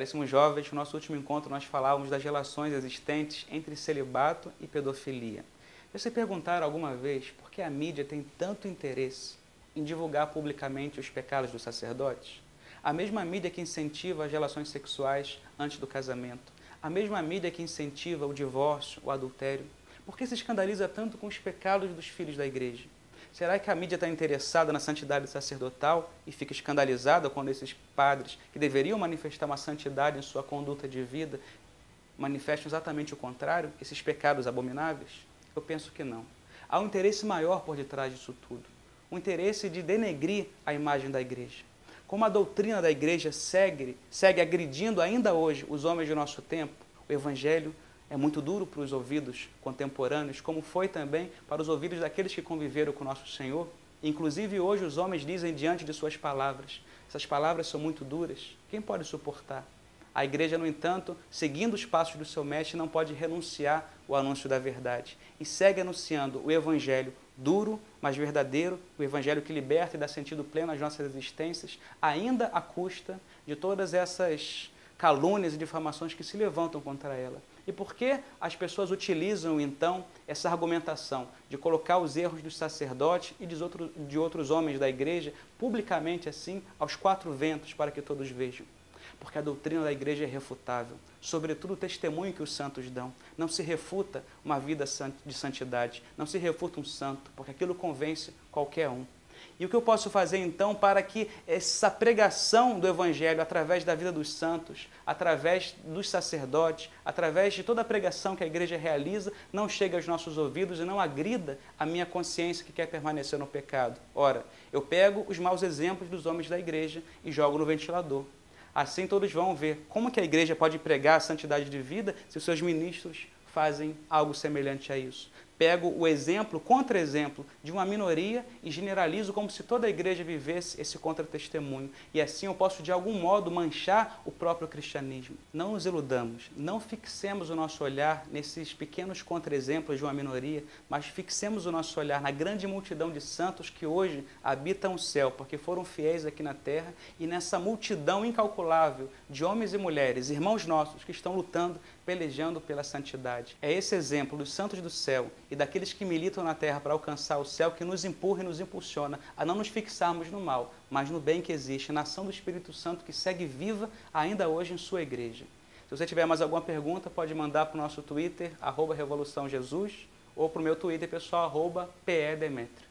Caríssimos jovens, no nosso último encontro nós falávamos das relações existentes entre celibato e pedofilia. Você perguntaram alguma vez por que a mídia tem tanto interesse em divulgar publicamente os pecados dos sacerdotes? A mesma mídia que incentiva as relações sexuais antes do casamento, a mesma mídia que incentiva o divórcio, o adultério. Por que se escandaliza tanto com os pecados dos filhos da igreja? Será que a mídia está interessada na santidade sacerdotal e fica escandalizada quando esses padres, que deveriam manifestar uma santidade em sua conduta de vida, manifestam exatamente o contrário, esses pecados abomináveis? Eu penso que não. Há um interesse maior por detrás disso tudo, o interesse de denegrir a imagem da igreja. Como a doutrina da igreja segue agredindo ainda hoje os homens do nosso tempo, o evangelho é muito duro para os ouvidos contemporâneos, como foi também para os ouvidos daqueles que conviveram com o nosso Senhor. Inclusive hoje os homens dizem diante de suas palavras, essas palavras são muito duras, quem pode suportar? A igreja, no entanto, seguindo os passos do seu mestre, não pode renunciar ao anúncio da verdade e segue anunciando o evangelho duro, mas verdadeiro, o evangelho que liberta e dá sentido pleno às nossas existências, ainda à custa de todas essas calúnias e difamações que se levantam contra ela. E por que as pessoas utilizam, então, essa argumentação de colocar os erros dos sacerdotes e de outros homens da igreja publicamente assim, aos quatro ventos, para que todos vejam? Porque a doutrina da igreja é irrefutável, sobretudo o testemunho que os santos dão. Não se refuta uma vida de santidade, não se refuta um santo, porque aquilo convence qualquer um. E o que eu posso fazer então para que essa pregação do Evangelho através da vida dos santos, através dos sacerdotes, através de toda a pregação que a igreja realiza, não chegue aos nossos ouvidos e não agrida a minha consciência que quer permanecer no pecado? Ora, eu pego os maus exemplos dos homens da igreja e jogo no ventilador. Assim todos vão ver como que a igreja pode pregar a santidade de vida se os seus ministros fazem algo semelhante a isso. Pego o exemplo, contra-exemplo de uma minoria e generalizo como se toda a igreja vivesse esse contra-testemunho. E assim eu posso, de algum modo, manchar o próprio cristianismo. Não nos iludamos, não fixemos o nosso olhar nesses pequenos contra-exemplos de uma minoria, mas fixemos o nosso olhar na grande multidão de santos que hoje habitam o céu, porque foram fiéis aqui na terra, e nessa multidão incalculável de homens e mulheres, irmãos nossos, que estão lutando, pelejando pela santidade. É esse exemplo dos santos do céu e daqueles que militam na terra para alcançar o céu que nos empurra e nos impulsiona a não nos fixarmos no mal, mas no bem que existe, na ação do Espírito Santo que segue viva ainda hoje em sua igreja. Se você tiver mais alguma pergunta, pode mandar para o nosso Twitter, @RevoluçãoJesus, ou para o meu Twitter pessoal, @PEDemetrio.